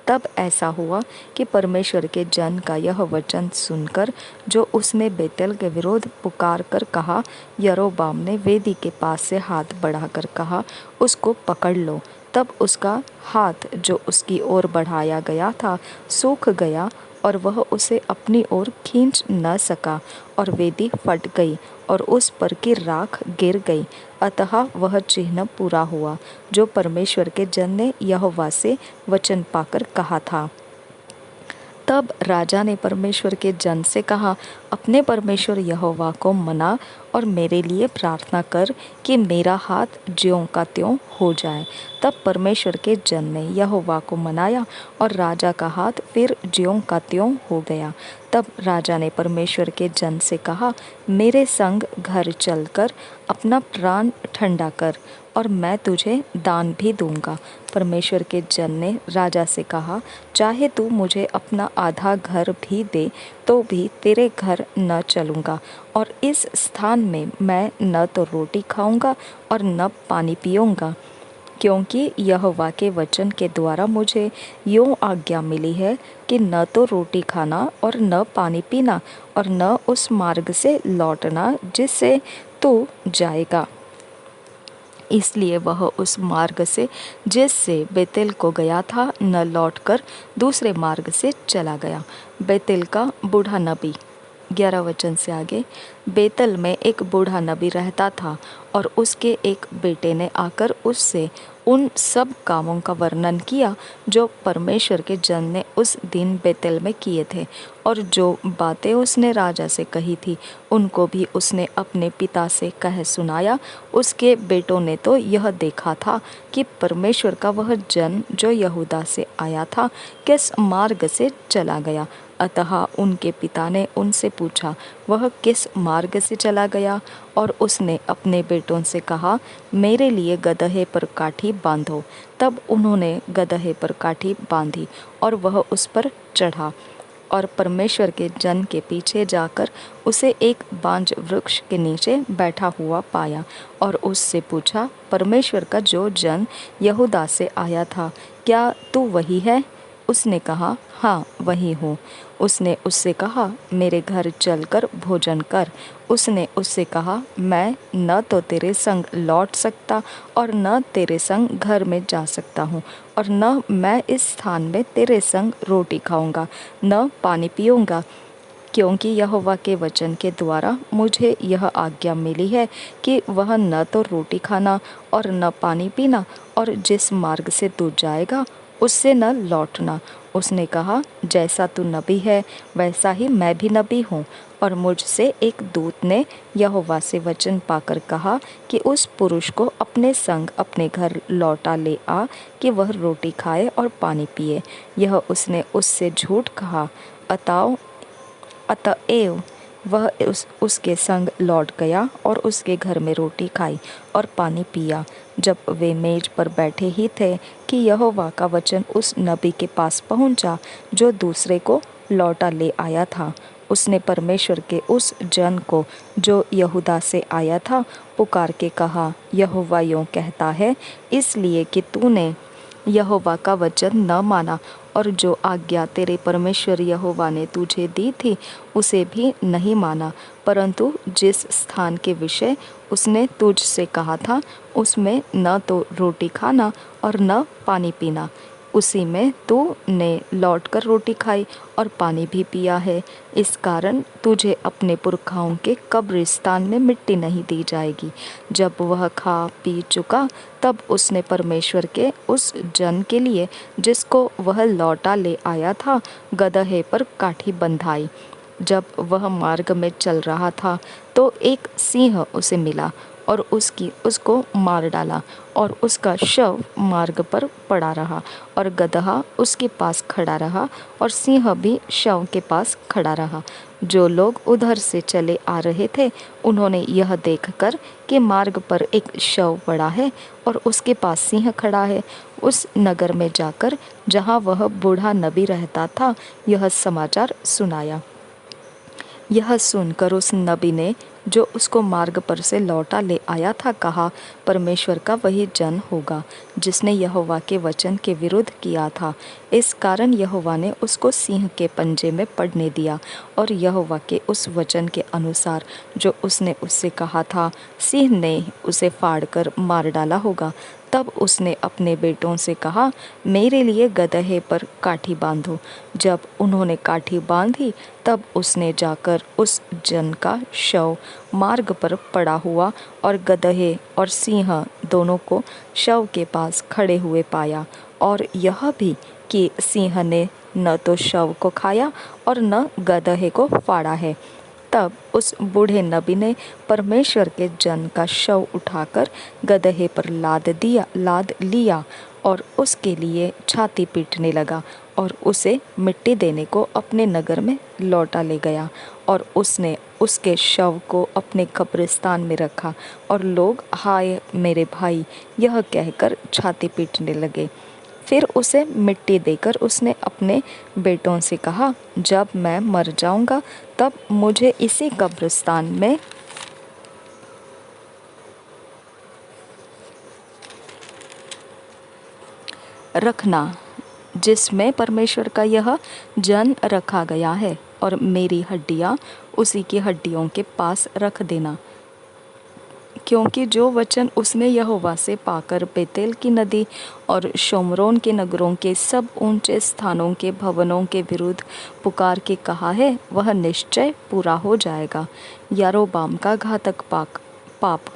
तब ऐसा हुआ कि परमेश्वर के जन का यह वचन सुनकर जो उसने बेतेल के विरोध पुकार कर कहा, यरोबाम ने वेदी के पास से हाथ बढ़ाकर कहा, उसको पकड़ लो। तब उसका हाथ जो उसकी ओर बढ़ाया गया था सूख गया और वह उसे अपनी ओर खींच न सका, और वेदी फट गई और उस पर की राख गिर गई। अतः वह चिन्ह पूरा हुआ जो परमेश्वर के जन ने यहोवा से वचन पाकर कहा था। तब राजा ने परमेश्वर के जन से कहा, अपने परमेश्वर यहोवा को मना और मेरे लिए प्रार्थना कर कि मेरा हाथ ज्यों का त्यों हो जाए। तब परमेश्वर के जन ने यहोवा को मनाया और राजा का हाथ फिर ज्यों का त्यों हो गया। तब राजा ने परमेश्वर के जन से कहा, मेरे संग घर चलकर अपना प्राण ठंडा कर और मैं तुझे दान भी दूंगा। परमेश्वर के जन ने राजा से कहा, चाहे तू मुझे अपना आधा घर भी दे तो भी तेरे घर न चलूँगा, और इस स्थान में मैं न तो रोटी खाऊंगा और न पानी पीऊँगा, क्योंकि यहोवा के वचन के द्वारा मुझे यूँ आज्ञा मिली है कि न तो रोटी खाना और न पानी पीना, और न उस मार्ग से लौटना जिससे तू जाएगा। इसलिए वह उस मार्ग से जिससे बेतेल को गया था न लौटकर दूसरे मार्ग से चला गया। बेतेल का बूढ़ा नबी। 11 वचन से आगे। बेतल में एक बूढ़ा नबी रहता था और उसके एक बेटे ने आकर उससे उन सब कामों का वर्णन किया जो परमेश्वर के जन ने उस दिन बेतेल में किए थे, और जो बातें उसने राजा से कही थी उनको भी उसने अपने पिता से कह सुनाया। उसके बेटों ने तो यह देखा था कि परमेश्वर का वह जन जो यहूदा से आया था किस मार्ग से चला गया। अतः उनके पिता ने उनसे पूछा, वह किस मार्ग से चला गया? और उसने अपने बेटों से कहा, मेरे लिए गदहे पर काठी बांधो। तब उन्होंने गदहे पर काठी बांधी और वह उस पर चढ़ा और परमेश्वर के जन के पीछे जाकर उसे एक बांज वृक्ष के नीचे बैठा हुआ पाया और उससे पूछा, परमेश्वर का जो जन यहूदा से आया था, क्या तू वही है? उसने कहा, हाँ वही हूँ। उसने उससे कहा, मेरे घर चलकर भोजन कर। उसने उससे कहा, मैं न तो तेरे संग लौट सकता और न तेरे संग घर में जा सकता हूँ, और न मैं इस स्थान में तेरे संग रोटी खाऊंगा न पानी पीऊँगा, क्योंकि यहोवा के वचन के द्वारा मुझे यह आज्ञा मिली है कि वह न तो रोटी खाना और न पानी पीना, और जिस मार्ग से तू जाएगा उससे न लौटना। उसने कहा, जैसा तू नबी है वैसा ही मैं भी नबी हूँ। और मुझसे एक दूत ने यहोवा से वचन पाकर कहा कि उस पुरुष को अपने संग अपने घर लौटा ले आ कि वह रोटी खाए और पानी पिए। यह उसने उससे झूठ कहा। अतएव वह उसके संग लौट गया और उसके घर में रोटी खाई और पानी पिया। जब वे मेज पर बैठे ही थे कि यहोवा का वचन उस नबी के पास पहुंचा जो दूसरे को लौटा ले आया था। उसने परमेश्वर के उस जन को जो यहूदा से आया था पुकार के कहा, यहोवा यूँ कहता है, इसलिए कि तूने यहोवा का वचन न माना और जो आज्ञा तेरे परमेश्वर यहोवा ने तुझे दी थी उसे भी नहीं माना, परंतु जिस स्थान के विषय उसने तुझसे कहा था उसमें न तो रोटी खाना और न पानी पीना, उसी में तूने लौटकर रोटी खाई और पानी भी पिया है। इस कारण तुझे अपने पुरखाओं के कब्रिस्तान में मिट्टी नहीं दी जाएगी। जब वह खा पी चुका तब उसने परमेश्वर के उस जन के लिए जिसको वह लौटा ले आया था गदहे पर काठी बंधाई। जब वह मार्ग में चल रहा था तो एक सिंह उसे मिला और उसको मार डाला, और उसका शव मार्ग पर पड़ा रहा और गदहा उसके पास खड़ा रहा और सिंह भी शव के पास खड़ा रहा। जो लोग उधर से चले आ रहे थे उन्होंने यह देखकर कि मार्ग पर एक शव पड़ा है और उसके पास सिंह खड़ा है, उस नगर में जाकर जहाँ वह बूढ़ा नबी रहता था यह समाचार सुनाया। यह सुनकर उस नबी ने जो उसको मार्ग पर से लौटा ले आया था कहा, परमेश्वर का वही जन होगा जिसने यहोवा के वचन के विरुद्ध किया था। इस कारण यहोवा ने उसको सिंह के पंजे में पड़ने दिया, और यहोवा के उस वचन के अनुसार जो उसने उससे कहा था सिंह ने उसे फाड़कर मार डाला होगा। तब उसने अपने बेटों से कहा, मेरे लिए गदहे पर काठी बांधो। जब उन्होंने काठी बांधी तब उसने जाकर उस जन का शव मार्ग पर पड़ा हुआ और गदहे और सिंह दोनों को शव के पास खड़े हुए पाया, और यह भी कि सिंह ने न तो शव को खाया और न गदहे को फाड़ा है। तब उस बूढ़े नबी ने परमेश्वर के जन का शव उठाकर गदहे पर लाद लिया और उसके लिए छाती पीटने लगा और उसे मिट्टी देने को अपने नगर में लौटा ले गया, और उसने उसके शव को अपने कब्रिस्तान में रखा, और लोग हाय मेरे भाई यह कहकर छाती पीटने लगे। फिर उसे मिट्टी देकर उसने अपने बेटों से कहा, जब मैं मर जाऊंगा तब मुझे इसी कब्रिस्तान में रखना जिसमें परमेश्वर का यह जन रखा गया है, और मेरी हड्डियां उसी की हड्डियों के पास रख देना। क्योंकि जो वचन उसने यहोवा से पाकर बेतेल की नदी और शोमरोन के नगरों के सब ऊंचे स्थानों के भवनों के विरुद्ध पुकार के कहा है, वह निश्चय पूरा हो जाएगा। यारोबाम का घातक पाप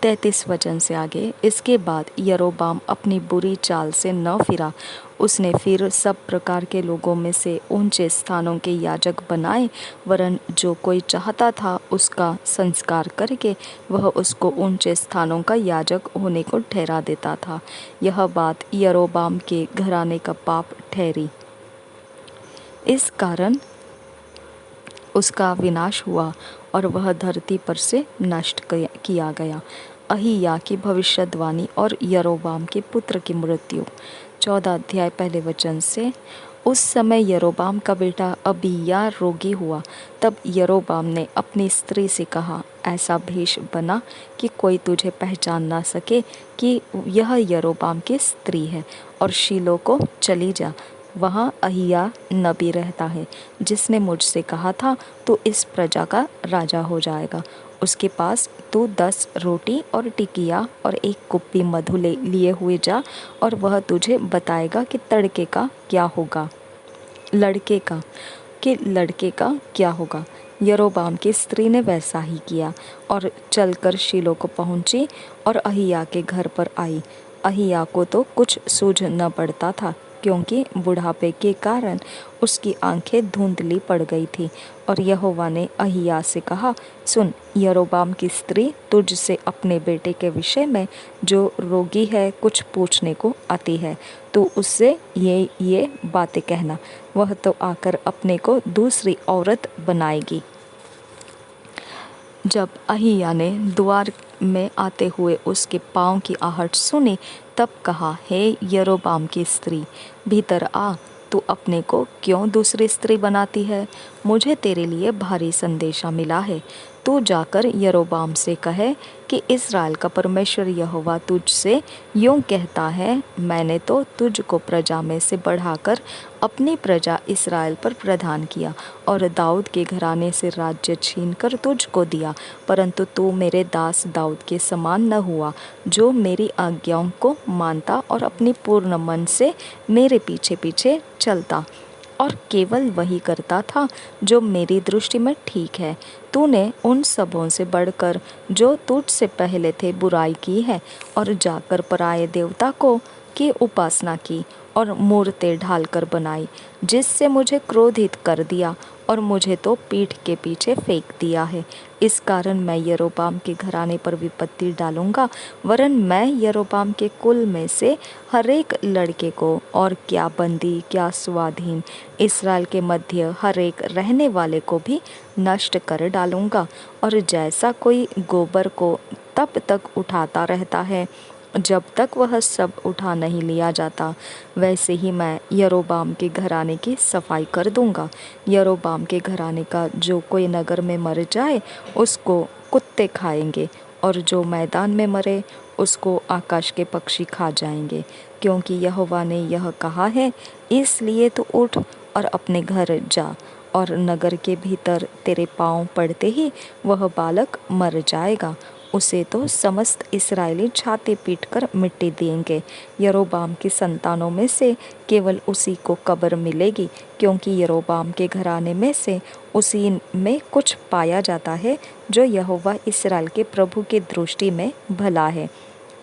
33 वचन से आगे। इसके बाद यरोबाम अपनी बुरी चाल से न फिरा। उसने फिर सब प्रकार के लोगों में से ऊंचे स्थानों के याजक बनाए, वरन जो कोई चाहता था उसका संस्कार करके वह उसको ऊंचे स्थानों का याजक होने को ठहरा देता था। यह बात यरोबाम के घराने का पाप ठहरी। इस कारण उसका विनाश हुआ और वह धरती पर से नष्ट किया गया। अहिया की भविष्यवाणी और यरोबाम के पुत्र की मृत्यु। 14 अध्याय पहले वचन से। उस समय यरोबाम का बेटा अबिय्याह रोगी हुआ। तब यरोबाम ने अपनी स्त्री से कहा, ऐसा भेष बना कि कोई तुझे पहचान ना सके कि यह यरोबाम की स्त्री है, और शीलो को चली जा। वहाँ अहिय्याह नबी रहता है, जिसने मुझसे कहा था, तू इस प्रजा का राजा हो जाएगा। उसके पास तू 10 रोटी और टिकिया और 1 कुप्पी मधु लिए हुए जा, और वह तुझे बताएगा कि लड़के का क्या होगा। यरोबाम की स्त्री ने वैसा ही किया और चलकर शीलो को पहुंची और अहिय्याह के घर पर आई। अहिय्याह को तो कुछ सूझ न पड़ता था, क्योंकि बुढ़ापे के कारण उसकी आंखें धुंधली पड़ गई थी। और यहोवा ने अहिय्याह से कहा, सुन, यरोबाम की स्त्री तुझसे अपने बेटे के विषय में जो रोगी है कुछ पूछने को आती है। तू उससे ये बातें कहना, वह तो आकर अपने को दूसरी औरत बनाएगी। जब अहिय्याह ने द्वार में आते हुए उसके पाँव की आहट सुनी, तब कहा, हे यरोबाम की स्त्री, भीतर आ। तू अपने को क्यों दूसरी स्त्री बनाती है? मुझे तेरे लिए भारी संदेशा मिला है। तू जाकर यरोबाम से कहे कि इस्राएल का परमेश्वर यहोवा तुझसे यूँ कहता है, मैंने तो तुझको प्रजा में से बढ़ाकर अपनी प्रजा इस्राएल पर प्रधान किया और दाऊद के घराने से राज्य छीनकर तुझको दिया, परंतु तू मेरे दास दाऊद के समान न हुआ, जो मेरी आज्ञाओं को मानता और अपनी पूर्ण मन से मेरे पीछे पीछे चलता और केवल वही करता था जो मेरी दृष्टि में ठीक है। तूने उन सबों से बढ़कर जो तुझसे पहले थे बुराई की है, और जाकर पराये देवता को की उपासना की और मूरतें ढालकर बनाई, जिससे मुझे क्रोधित कर दिया और मुझे तो पीठ के पीछे फेंक दिया है। इस कारण मैं यरोबाम के घराने पर विपत्ति डालूंगा, वरन मैं यरोबाम के कुल में से हर एक लड़के को, और क्या बंदी क्या स्वाधीन, इस्राएल के मध्य हर एक रहने वाले को भी नष्ट कर डालूंगा। और जैसा कोई गोबर को तब तक उठाता रहता है जब तक वह सब उठा नहीं लिया जाता, वैसे ही मैं यरोबाम के घराने की सफाई कर दूंगा। यरोबाम के घराने का जो कोई नगर में मर जाए उसको कुत्ते खाएंगे, और जो मैदान में मरे उसको आकाश के पक्षी खा जाएंगे। क्योंकि यहोवा ने यह कहा है, इसलिए तू उठ और अपने घर जा, और नगर के भीतर तेरे पाँव पड़ते ही वह बालक मर जाएगा, उसे तो समस्त इस्राएली छाती पीट कर मिट्टी देंगे। यरोबाम की संतानों में से केवल उसी को कब्र मिलेगी, क्योंकि यरोबाम के घराने में से उसी में कुछ पाया जाता है जो यहोवा इस्राएल के प्रभु की दृष्टि में भला है।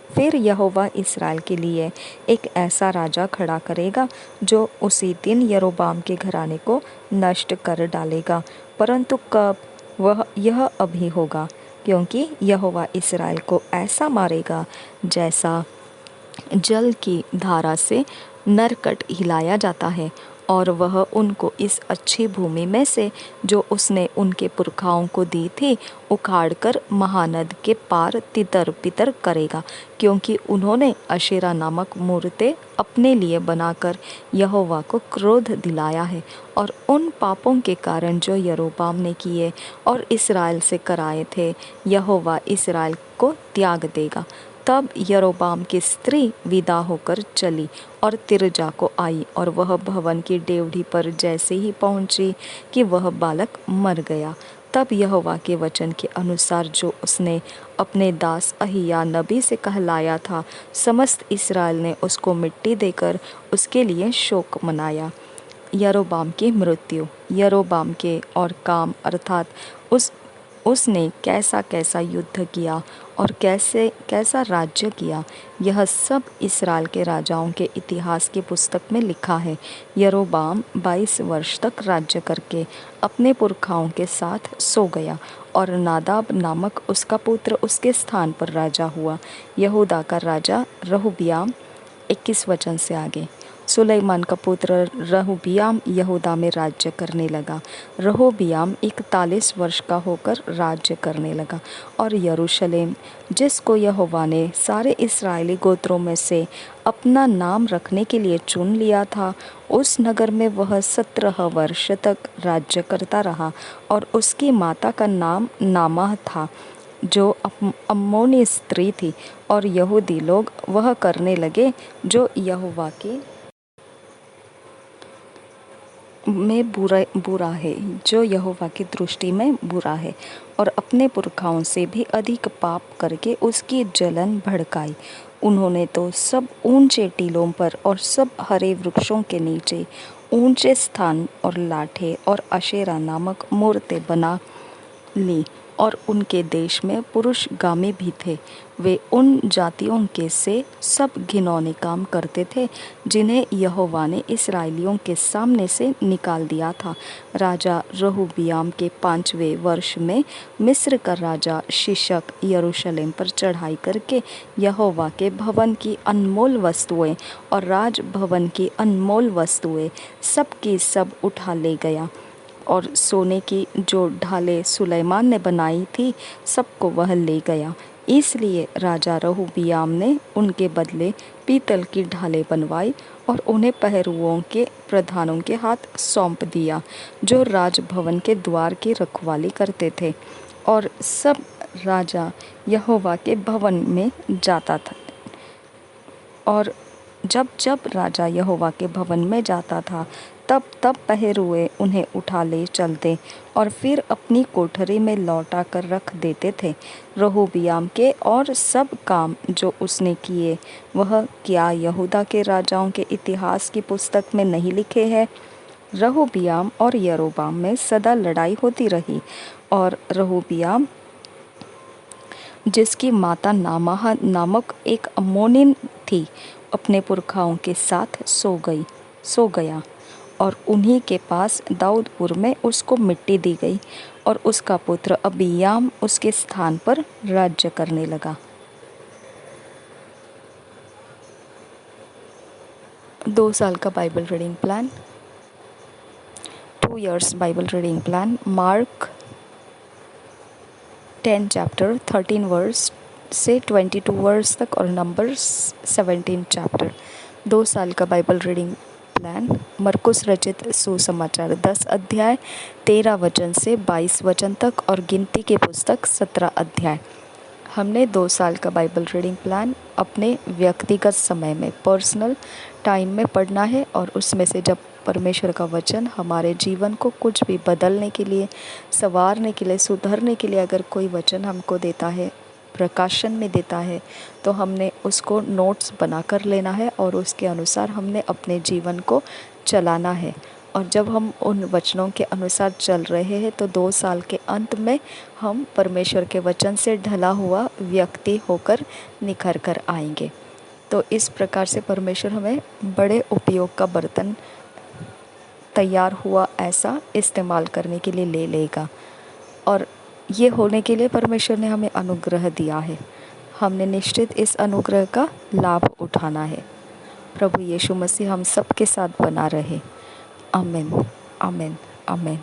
फिर यहोवा इस्राएल के लिए एक ऐसा राजा खड़ा करेगा जो उसी दिन यरोबाम के घराने को नष्ट कर डालेगा। परंतु कब? यह अभी होगा, क्योंकि यहोवा इस्राएल को ऐसा मारेगा जैसा जल की धारा से नरकट हिलाया जाता है, और वह उनको इस अच्छी भूमि में से जो उसने उनके पुरखाओं को दी थी उखाड़कर महानद के पार तितर बितर करेगा, क्योंकि उन्होंने अशेरा नामक मूर्तें अपने लिए बनाकर यहोवा को क्रोध दिलाया है। और उन पापों के कारण जो यरोबाम ने किए और इस्राएल से कराए थे, यहोवा इस्राएल को त्याग देगा। तब यरोबाम की स्त्री विदा होकर चली और तिर्जा को आई, और वह भवन की डेवढ़ी पर जैसे ही पहुंची कि वह बालक मर गया। तब यहोवा के वचन के अनुसार जो उसने अपने दास अहिय्याह नबी से कहलाया था, समस्त इस्राएल ने उसको मिट्टी देकर उसके लिए शोक मनाया। यरोबाम की मृत्यु। यरोबाम के और काम अर्थात उसने कैसा कैसा युद्ध किया और कैसे कैसा राज्य किया, यह सब इस्राएल के राजाओं के इतिहास की पुस्तक में लिखा है। यरोबाम 22 वर्ष तक राज्य करके अपने पुरखाओं के साथ सो गया, और नादाब नामक उसका पुत्र उसके स्थान पर राजा हुआ। यहूदा का राजा रहूबियाम। 21 वचन से आगे। सुलैमान का पुत्र रहूबियाम यहूदा में राज्य करने लगा। रहूबियाम 41 वर्ष का होकर राज्य करने लगा, और यरूशलेम, जिसको यहोवा ने सारे इस्राएली गोत्रों में से अपना नाम रखने के लिए चुन लिया था, उस नगर में वह 17 वर्ष तक राज्य करता रहा। और उसकी माता का नाम नामाह था, जो अम्मोनी स्त्री थी। और यहूदी लोग वह करने लगे जो यहोवा की में बुरा है, जो यहोवा की दृष्टि में बुरा है, और अपने पुरखाओं से भी अधिक पाप करके उसकी जलन भड़काई। उन्होंने तो सब ऊंचे टीलों पर और सब हरे वृक्षों के नीचे ऊंचे स्थान और लाठे और अशेरा नामक मूर्तें बना ली, और उनके देश में पुरुषगामी भी थे। वे उन जातियों के से सब घिनौने काम करते थे जिन्हें यहोवा ने इस्राएलियों के सामने से निकाल दिया था। राजा रहूबियाम के 5वें वर्ष में मिस्र का राजा शीशक यरूशलेम पर चढ़ाई करके यहोवा के भवन की अनमोल वस्तुएं और राजभवन की अनमोल वस्तुएं सब की सब उठा ले गया, और सोने की जो ढालें सुलैमान ने बनाई थी सबको वह ले गया। इसलिए राजा रहूबियाम ने उनके बदले पीतल की ढालें बनवाई और उन्हें पहरुओं के प्रधानों के हाथ सौंप दिया, जो राजभवन के द्वार की रखवाली करते थे। और सब राजा यहोवा के भवन में जाता था, और जब जब राजा यहोवा के भवन में जाता था तब तब पहरुए उन्हें उठा ले चलते और फिर अपनी कोठरी में लौटा कर रख देते थे। रहूबियाम के और सब काम जो उसने किए, वह क्या यहूदा के राजाओं के इतिहास की पुस्तक में नहीं लिखे हैं? रहूबियाम और यरोबाम में सदा लड़ाई होती रही, और रहूबियाम, जिसकी माता नामाह नामक एक अम्मोनिन थी, अपने पुरखाओं के साथ सो गया, और उन्हीं के पास दाऊदपुर में उसको मिट्टी दी गई, और उसका पुत्र अबियाम उसके स्थान पर राज्य करने लगा। 2 साल का Bible reading plan. 2 years Bible reading plan. Mark 10 chapter 13 verse से 22 वर्स तक, और नंबर्स 17 चैप्टर। 2 साल का बाइबल रीडिंग प्लान। मरकुस रचित सुसमाचार 10 अध्याय 13 वचन से 22 वचन तक, और गिनती की पुस्तक 17 अध्याय। हमने 2 साल का बाइबल रीडिंग प्लान अपने व्यक्तिगत समय में, पर्सनल टाइम में पढ़ना है, और उसमें से जब परमेश्वर का वचन हमारे जीवन को कुछ भी बदलने के लिए, संवारने के लिए, सुधारने के लिए अगर कोई वचन हमको देता है प्रकाशन में देता है तो हमने उसको नोट्स बना कर लेना है और उसके अनुसार हमने अपने जीवन को चलाना है। और जब हम उन वचनों के अनुसार चल रहे हैं तो 2 साल के अंत में हम परमेश्वर के वचन से ढला हुआ व्यक्ति होकर निखर कर आएंगे। तो इस प्रकार से परमेश्वर हमें बड़े उपयोग का बर्तन तैयार हुआ ऐसा इस्तेमाल करने के लिए ले लेगा। और ये होने के लिए परमेश्वर ने हमें अनुग्रह दिया है। हमने निश्चित इस अनुग्रह का लाभ उठाना है। प्रभु यीशु मसीह हम सबके साथ बना रहे। आमीन, आमीन, आमीन।